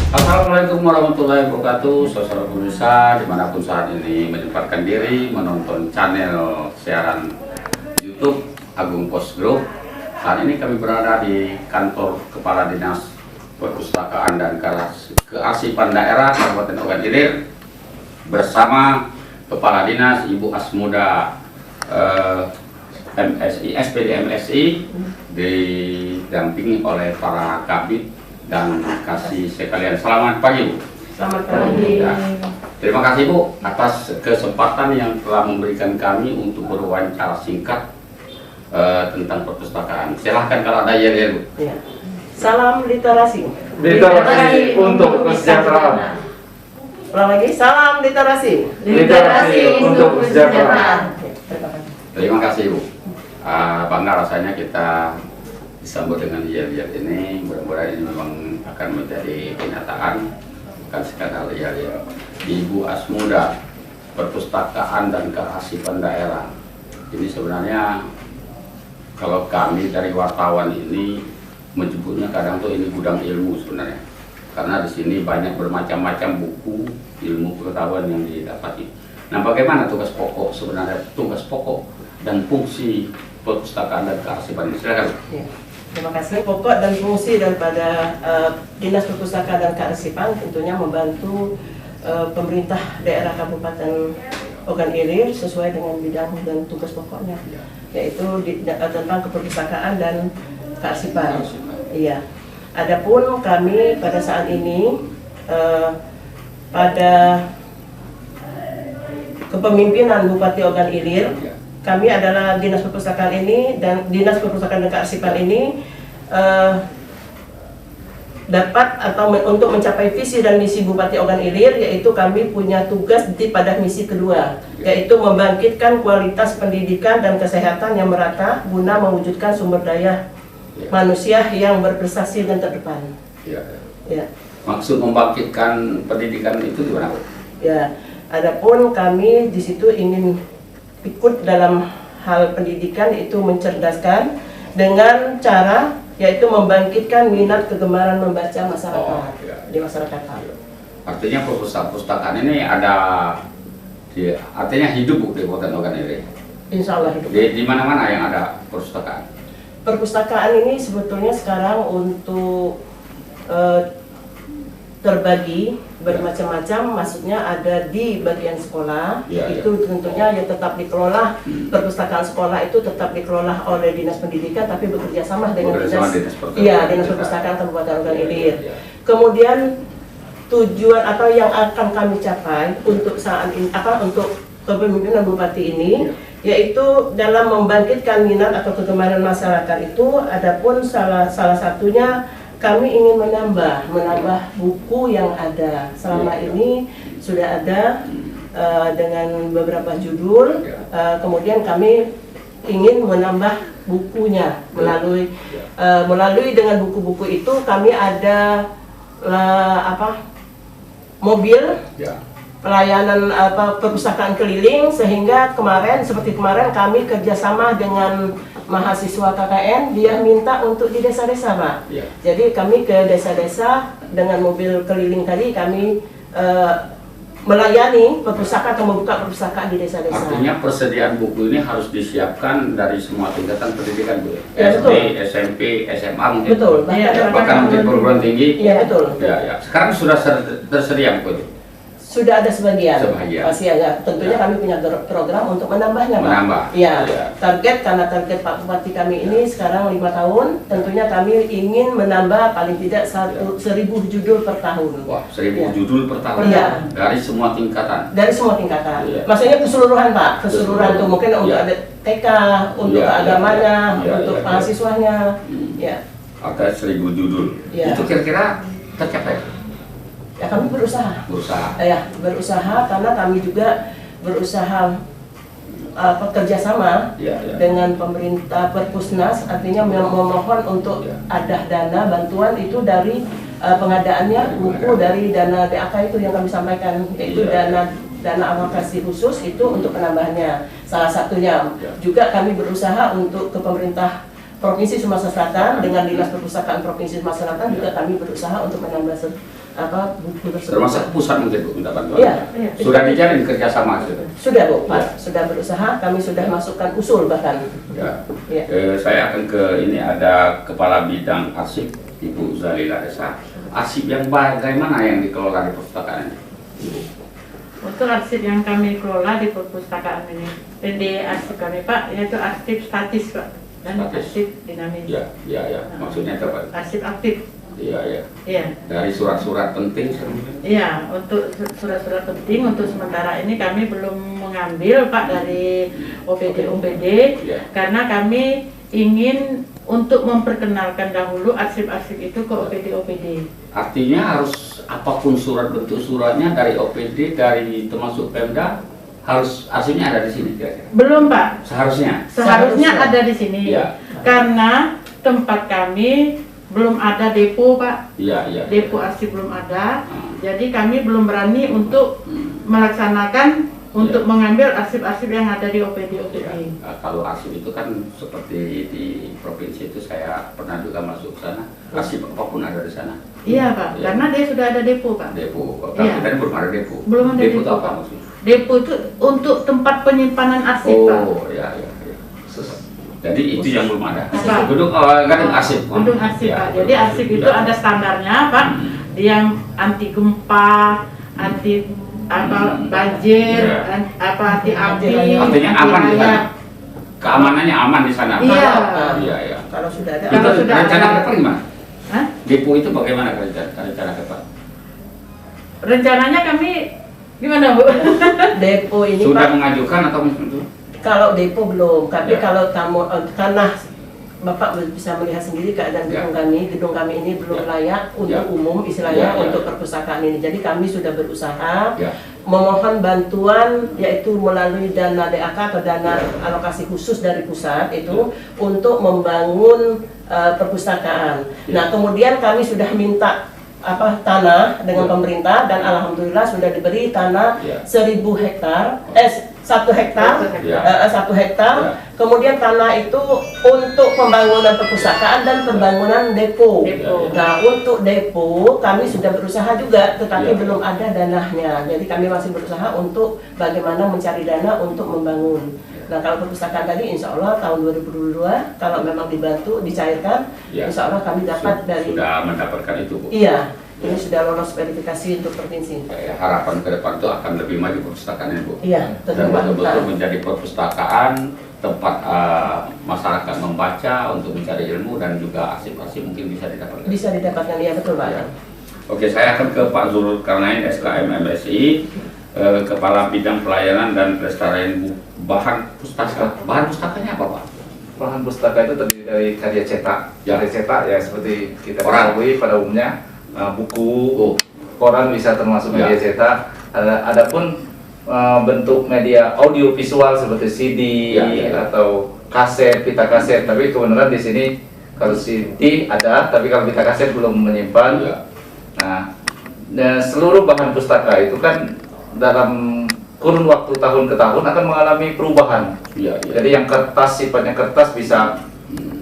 Assalamualaikum warahmatullahi wabarakatuh, saudara pemirsa dimanapun saat ini menyempatkan diri menonton channel siaran YouTube Agung Pos Group. Saat ini kami berada di kantor Kepala Dinas Perpustakaan dan Kearsipan Daerah Kabupaten Ogan Ilir bersama Kepala Dinas Ibu Asmuda MSI, SPD MSI, didampingi oleh para kabid dan kasih sekalian. Selamat pagi, Bu. Selamat pagi. Ya. Terima kasih, Bu, atas kesempatan yang telah memberikan kami untuk berwawancara singkat tentang perpustakaan. Silahkan kalau ada ya, Bu. Ya. Salam literasi. Literasi untuk kesejahteraan. Ulang lagi, salam literasi. Literasi untuk kesejahteraan. Terima kasih, Bu. Bangga rasanya kita disambut dengan yel-yel ini. Mudah-mudahan ini memang akan menjadi kenyataan, bukan sekadar yel-yel. Ibu Asmuda, Perpustakaan dan Kearsipan Daerah. Ini sebenarnya kalau kami dari wartawan ini menyebutnya kadang tuh ini gudang ilmu sebenarnya, karena di sini banyak bermacam-macam buku ilmu pengetahuan yang didapati. Nah, bagaimana tugas pokok sebenarnya, tugas pokok dan fungsi perpustakaan dan kearsipan? Silakan. Ya. Terima kasih. Pokok dan fungsi daripada Dinas Perpustakaan dan Kearsipan tentunya membantu pemerintah daerah Kabupaten Ogan Ilir sesuai dengan bidang dan tugas pokoknya, yaitu tentang keperpustakaan dan kearsipan. Iya. Adapun kami pada saat ini pada kepemimpinan Bupati Ogan Ilir, kami adalah Dinas Perpustakaan ini dan Dinas Perpustakaan dan Kearsipan ini dapat atau untuk mencapai visi dan misi Bupati Ogan Ilir, yaitu kami punya tugas pada misi kedua, yaitu membangkitkan kualitas pendidikan dan kesehatan yang merata guna mewujudkan sumber daya manusia yang berprestasi dan terdepan. Ya. Maksud membangkitkan pendidikan itu gimana, Bu? Ya, adapun kami di situ ingin ikut dalam hal pendidikan, itu mencerdaskan dengan cara yaitu membangkitkan minat kegemaran membaca masyarakat di masyarakat. Artinya perpustakaan ini ada artinya hidup, Bu, di Kabupaten Ogan Ilir. Insya Allah hidup. Di mana-mana yang ada perpustakaan. Perpustakaan ini sebetulnya sekarang untuk terbagi bermacam-macam, maksudnya ada di bagian sekolah, itu tentunya ya tetap dikelola, perpustakaan sekolah itu tetap dikelola oleh Dinas Pendidikan, tapi bekerja sama dengan Dinas Perpustakaan Kabupaten Ogan Ilir. Kemudian tujuan atau yang akan kami capai untuk saat ini untuk kepemimpinan Bupati ini, yaitu dalam membangkitkan minat atau kegemaran masyarakat itu, adapun salah satunya kami ingin menambah buku yang ada selama ini sudah ada dengan beberapa judul. Kemudian kami ingin menambah bukunya melalui dengan buku-buku itu kami ada mobil pelayanan perpustakaan keliling, sehingga seperti kemarin kami kerjasama dengan mahasiswa KKN, dia minta untuk di desa-desa, Pak. Jadi kami ke desa-desa dengan mobil keliling tadi, kami melayani perpustakaan atau membuka perpustakaan di desa-desa. Artinya persediaan buku ini harus disiapkan dari semua tingkatan pendidikan, Bu. Ya, SD, SMP, SMA mungkin. Betul. Bahkan mungkin perguruan tinggi. Iya, betul. Ya. Sekarang sudah tersedia buku itu? Sudah ada sebagian. Pasti ada. Tentunya kami punya program untuk menambahnya, Pak. Ya. Target, karena target Pak Bupati kami ini sekarang 5 tahun, tentunya kami ingin menambah paling tidak 1.000 judul per tahun. Wah, 1.000 judul per tahun. Iya. Dari semua tingkatan. Dari semua tingkatan. Maksudnya keseluruhan, Pak. Keseluruhan tuh mungkin untuk ada TK, untuk agamanya, untuk mahasiswanya. Ya. Ada 1.000 judul. Itu kira-kira tercapai? Ya, kami berusaha. Ya, berusaha karena kami juga berusaha kerjasama dengan pemerintah Perpusnas, artinya memohon untuk ada dana bantuan itu dari pengadaannya buku dari dana DAK itu yang kami sampaikan, yaitu dana alokasi khusus itu untuk penambahannya. Salah satunya juga kami berusaha untuk ke pemerintah Provinsi Sumatera Selatan dengan Dinas Perpustakaan Provinsi Sumatera Selatan juga kami berusaha untuk menambah buku tersebut. Termasuk pusat mungkin Bu minta bantuan. Iya. Sudah dijalin kerjasama sudah. Sudah Bu, Pak. Sudah berusaha. Kami sudah masukkan usul bahkan. Ya. Ya. Saya akan ke ini, ada Kepala Bidang Arsip Ibu Zalila Esa. Arsip yang bagaimana yang dikelola di perpustakaan ini? Untuk arsip yang kami kelola di perpustakaan ini, di arsip kami Pak, yaitu arsip statis Pak, dan Statis. arsip dinamis. Ya. Maksudnya apa? Arsip aktif. Iya. Iya. Dari surat-surat penting. Iya, untuk surat-surat penting untuk sementara ini kami belum mengambil Pak dari OPD Ya. karena kami ingin untuk memperkenalkan dahulu arsip-arsip itu ke OPD. Artinya harus apapun surat, bentuk suratnya dari OPD, dari termasuk Pemda, harus arsipnya ada di sini kira-kira. Belum Pak. Seharusnya. Seharusnya ada di sini. Iya. Karena tempat kami belum ada depo Pak. Iya. Depo arsip belum ada. Hmm. Jadi kami belum berani untuk melaksanakan untuk mengambil arsip-arsip yang ada di OPD. Ya, kalau arsip itu kan seperti di provinsi itu, saya pernah juga masuk ke sana, arsip apapun ada di sana. Iya Pak, Ya. karena dia sudah ada depo Pak. Depo, kalau Iya. kita ini belum ada depo. Belum ada Depo itu depo, apa Pak. maksudnya? Depo itu untuk tempat penyimpanan arsip Pak. Oh, ya. Jadi itu yang belum ada. Pak. Gedung arsip. Gedung arsip Ya, Pak. gedung Jadi arsip arsip, itu ya. ada standarnya Pak. Dia yang anti gempa, anti banjir, Ya. anti api. Artinya anti aman di sana. air. Keamanannya aman di sana. Iya. Iya. Kalau sudah ada. Itu Kalau sudah rencana ada. ke depan gimana? Hah? Depo itu bagaimana rencana ke depan? Rencananya kami gimana Bu? Depo ini Sudah Pak. mengajukan atau itu? Kalau depo belum, tapi Ya. kalau karena Bapak bisa melihat sendiri keadaan gedung kami ini belum Ya. layak untuk Ya. umum, istilahnya Ya. untuk perpustakaan ini. Jadi kami sudah berusaha Ya. memohon bantuan, yaitu melalui dana DAK atau dana alokasi khusus dari pusat itu untuk membangun perpustakaan. Ya. Nah, kemudian kami sudah minta tanah dengan Ya. pemerintah, dan alhamdulillah sudah diberi tanah Ya. 1.000 hektar, 1 hektar, Ya. 1 hektar. Ya. Kemudian tanah itu untuk pembangunan perpustakaan dan pembangunan depo. Depo. Nah, untuk depo kami sudah berusaha juga, tetapi Ya. belum ada dananya. Jadi kami masih berusaha untuk bagaimana mencari dana untuk membangun. Nah, kalau perpustakaan tadi insya Allah tahun 2022 kalau memang dibantu dicairkan, Ya. insya Allah kami dapat dari. Sudah mendapatkan itu, Bu. Iya, ini sudah lolos verifikasi untuk provinsi. Harapan ke depan itu akan lebih maju perpustakaan ini, Bu. Iya, tentu Dan Pak. betul-betul menjadi perpustakaan tempat masyarakat membaca untuk mencari ilmu, dan juga arsip-arsip mungkin bisa didapatkan. Bisa didapatkan, iya betul Pak. Ya. Oke, saya akan ke Pak Zulkarnain, SKM MSI, Kepala Bidang Pelayanan dan Pelestarian Bahan Pustaka. Bahan pustakanya apa, Pak? Bahan pustaka itu terdiri dari karya cetak. Ya. Karya cetak ya seperti kita Koran. ketahui pada umumnya, buku, Oh. koran bisa termasuk Ya. media cetak. Adapun bentuk media audio visual seperti CD Ya. atau kaset, pita kaset. Tapi kebenaran di sini kalau CD ada, tapi kalau pita kaset belum menyimpan. Ya. Nah, dan seluruh bahan pustaka itu kan dalam kurun waktu tahun ke tahun akan mengalami perubahan. Iya. Jadi yang kertas, sifatnya kertas bisa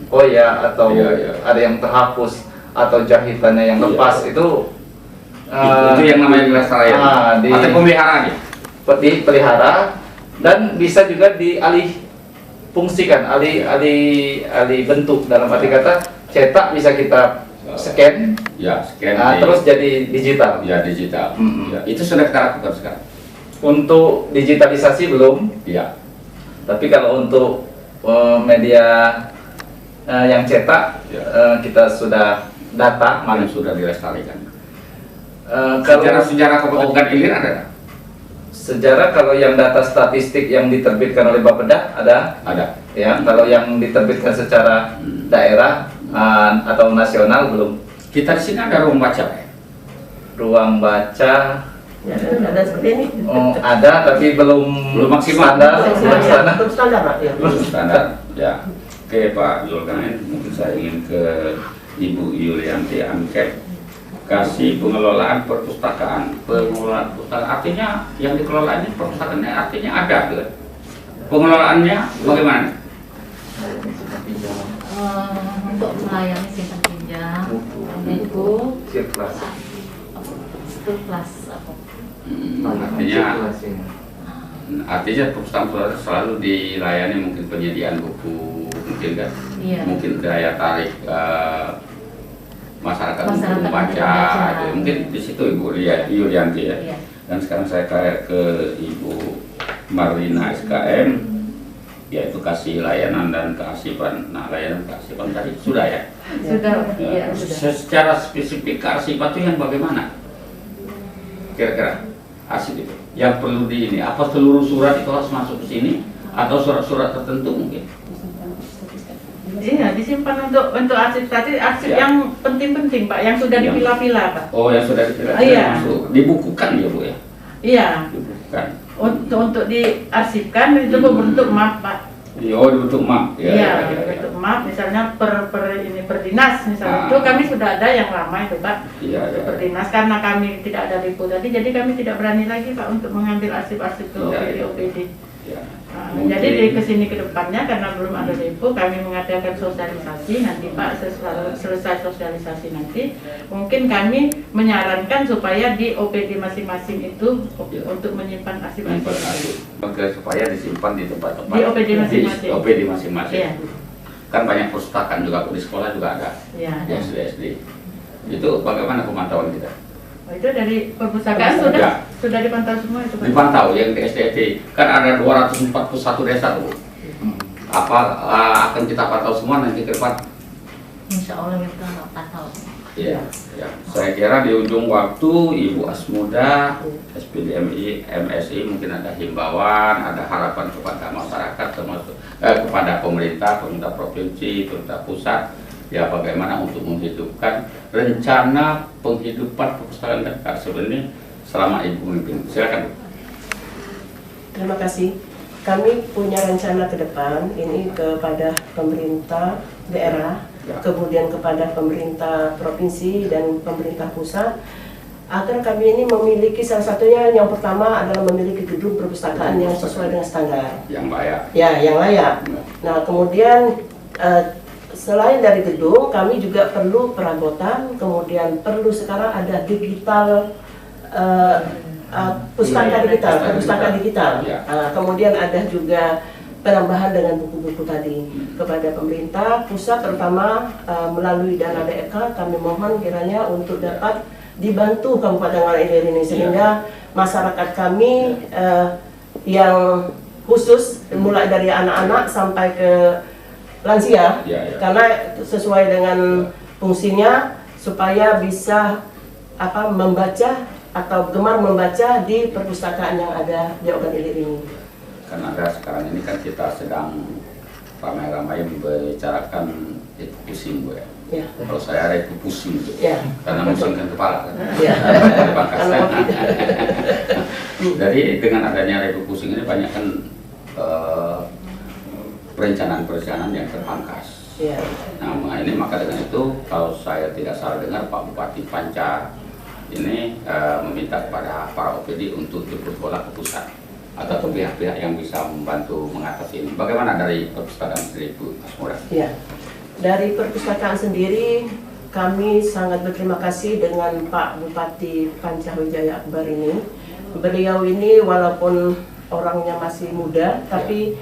koyak atau Iya. ada yang terhapus atau jahitannya yang Iya. lepas itu Itu yang namanya pelestarian. Atau pemeliharaan ya? dipelihara dan bisa juga dialih fungsikan, alih bentuk. Dalam arti kata cetak bisa kita scan, Ya, scan. terus jadi digital. Ya, digital. Mm-mm. Ya, itu sudah kita lakukan sekarang. Untuk digitalisasi belum, Ya. tapi kalau untuk media yang cetak Ya. kita sudah data Yang sudah dilestarikan. kalau Sejarah kepemilikan hilir ada nggak? sejarah, kalau yang data statistik yang diterbitkan oleh Bapeda ada, Ada. ya. Kalau yang diterbitkan secara daerah atau nasional belum. Kita di sini ada ruang baca, Pak. Ruang baca Ya, ada seperti ini. ada, tapi belum maksimal. standar, belum standar. Belum standar Pak. Ya. Belum standar. Ya. Oke, Pak Zulkarnain, mungkin saya ingin ke Ibu Yulianti Angket. Kasih pengelolaan perpustakaan. Pengelolaan perpustakaan artinya yang dikelola ini perpustakaannya artinya ada, kan? Pengelolaannya bagaimana? Untuk melayani simpan pinjam, buku, Sirkulasi. kelas apa? Artinya perpustakaan selalu dilayani mungkin penyediaan buku, mungkin kan, Iya. mungkin daya tarik masyarakat untuk Masyarakat membaca, untuk membaca. gitu. Mungkin di situ Ibu Yulianti ya. Iya. Dan sekarang saya ke Ibu Marlina SKM, yaitu kasih layanan dan kearsipan. Nah, layanan kearsipan tadi sudah ya. Sudah. Ya, secara spesifik kearsipan itu yang bagaimana? Kira-kira arsip itu yang perlu di ini, apa seluruh surat itu harus masuk ke sini atau surat-surat tertentu mungkin? Iya, disimpan untuk arsip tadi, arsip Ya. yang penting-penting Pak, yang sudah Yang- dipilah-pilah Pak. Oh, yang sudah dipilah Iya. masuk, dibukukan ya Bu ya? Iya, Dibukukan. untuk diarsipkan itu berbentuk map Pak. Oh, dibentuk map. Ya, Iya, ya, ya, ya. bentuk map, misalnya per dinas misalnya. Ah. Itu kami sudah ada yang lama itu Pak. Iya, Untuk ya. per dinas, karena kami tidak ada depo tadi, jadi kami tidak berani lagi Pak untuk mengambil arsip-arsip ke Iya, OPD. Ya. Nah, Mungkin- jadi dari kesini ke depannya karena belum ada depo, kami mengadakan sosialisasi nanti Pak. Selesai sosialisasi nanti mungkin kami menyarankan supaya di OPD masing-masing itu Ya. untuk menyimpan Menyimpan arsip-arsip. arsip. Oke, supaya disimpan di tempat-tempat Di OPD masing-masing. Di OPD masing-masing. Iya. Kan banyak perpustakaan juga di sekolah juga ada. Iya. Di SD. Itu bagaimana pemantauan kita? Oh, itu dari perpustakaan Ya. sudah dipantau semua itu Pak. Dipantau yang di SDT kan ada 241 desa tuh. Apa akan kita pantau semua nanti ke depan? Insya Allah kita pantau. Iya. Ya. Saya kira di ujung waktu Ibu Asmuda, SPD MSI mungkin ada himbauan, ada harapan kepada masyarakat termasuk kepada pemerintah provinsi, pemerintah pusat. Ya, bagaimana untuk menghidupkan rencana penghidupan perpustakaan dan arsip ini selama Ibu memimpin. Silakan Bu. Terima kasih. Kami punya rencana ke depan ini kepada pemerintah daerah, Ya. kemudian kepada pemerintah provinsi dan pemerintah pusat, agar kami ini memiliki salah satunya yang pertama adalah memiliki gedung perpustakaan yang sesuai dengan standar. Yang layak. Ya, yang layak. Nah, kemudian selain dari gedung, kami juga perlu perabotan, kemudian perlu sekarang ada digital pustaka digital, perpustakaan digital. Ya. Kemudian ada juga penambahan dengan buku-buku tadi kepada pemerintah pusat, terutama melalui dana DEK. Kami mohon kiranya untuk dapat dibantu Kabupaten Muara Ilir ini sehingga masyarakat kami yang khusus mulai dari anak-anak sampai ke lansia, Ya. karena sesuai dengan fungsinya supaya bisa membaca atau gemar membaca di perpustakaan yang ada di Ogan Ilir ini. Karena ada sekarang ini kan kita sedang ramai-ramai membicarakan itu pusing Bu ya. Ya. Kalau saya ada itu pusing Bu. Ya. Karena musingkan kepala kan. Ya. Pangkasan. Jadi dengan adanya refocusing ini banyak kan perencanaan-perencanaan yang terpangkas. Ya. Nah, ini maka dengan itu kalau saya tidak salah dengar Pak Bupati Panca ini meminta kepada para OPD untuk jemput bola ke pusat atau ke pihak-pihak yang bisa membantu mengatasi ini. Bagaimana dari perpustakaan sendiri Bu Asmuda? Ya. Dari perpustakaan sendiri kami sangat berterima kasih dengan Pak Bupati Panca Wijaya Akbar ini. Beliau ini walaupun orangnya masih muda, tapi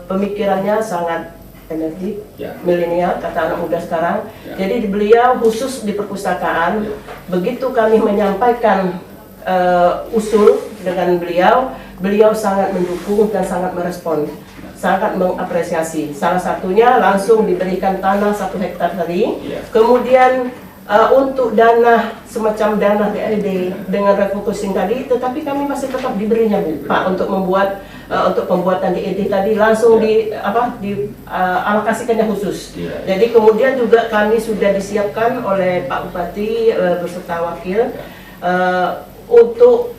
pemikirannya sangat energik, Ya. milenial, kata anak muda sekarang. Ya. Jadi beliau khusus di perpustakaan, Ya. begitu kami menyampaikan usul dengan beliau, beliau sangat mendukung dan sangat merespon, sangat mengapresiasi. Salah satunya langsung diberikan tanah 1 hektar tadi, Ya. kemudian untuk dana semacam dana DLD dengan refocusing tadi, tetapi kami masih tetap diberinya Pak untuk membuat untuk pembuatan DLD tadi langsung alokasikannya khusus. Ya. Jadi kemudian juga kami sudah disiapkan oleh Pak Bupati beserta wakil untuk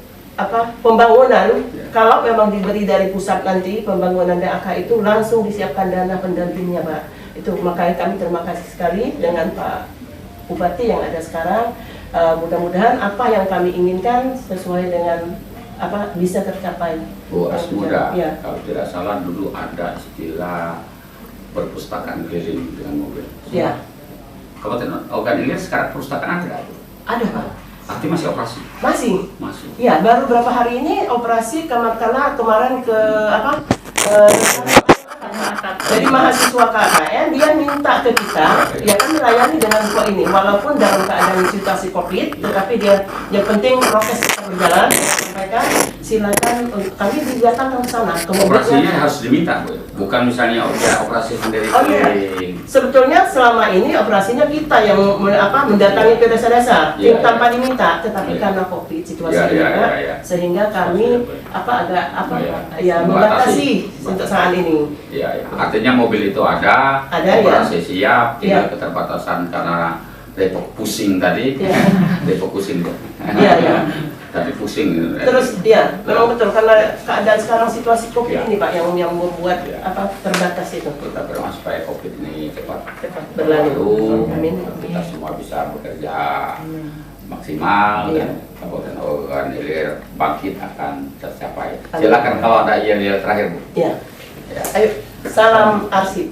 pembangunan. Kalau memang diberi dari pusat nanti pembangunan DAK itu langsung disiapkan dana pendampingnya Pak. Itu makanya kami terima kasih sekali dengan Pak Bupati yang ada sekarang. Mudah-mudahan apa yang kami inginkan sesuai dengan bisa tercapai. Bu Asmuda, Ya. kalau tidak salah dulu ada istilah perpustakaan keliling dengan mobil. Ya. Kabupaten Ogan Ilir sekarang perpustakaan ada? Ada Pak. Artinya masih operasi? Masih. Masih. Ya, baru berapa hari ini operasi karena kemarin ke apa? Jadi mahasiswa KKN dia minta ke kita, ya kan melayani dengan buku ini, walaupun dalam keadaan situasi COVID, tetapi dia yang penting prokes tetap berjalan. Mereka silakan kami didatangkan ke sana. Operasinya harus diminta, Bu. Bukan misalnya operasi sendiri. Oh iya. Sebetulnya selama ini operasinya kita yang mendatangi ke desa-desa, Ya, tanpa diminta, tetapi karena COVID situasinya, sehingga kami agak membatasi untuk saat ini. Iya, ya. Artinya mobil itu ada operasi siap, tinggal keterbatasan karena Depok pusing tadi, Depok pusing tuh. Iya. Tadi pusing. Terus memang betul karena keadaan sekarang situasi COVID ini Pak yang membuat terbatas itu. Kita berdoa supaya COVID ini cepat berlalu. Amin. Kita semua bisa bekerja maksimal dan Kabupaten Ogan Ilir bangkit akan tercapai. Silakan kalau ada yel-yel terakhir, Bu. Iya. Ayo, salam arsip.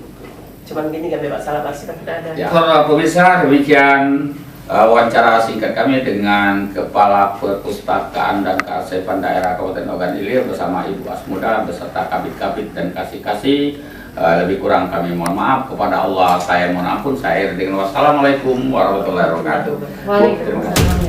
Cuman gini gak bebas salam arsip tidak ada. Ya, para pemirsa, demikian wawancara singkat kami dengan Kepala Perpustakaan dan Kearsipan Daerah Kabupaten Ogan Ilir bersama Ibu Asmuda beserta kabit-kabit dan kasih-kasih. Lebih kurang kami mohon maaf, kepada Allah saya mohon ampun. Saya dengan wassalamualaikum warahmatullahi wabarakatuh. Waalaikumsalam.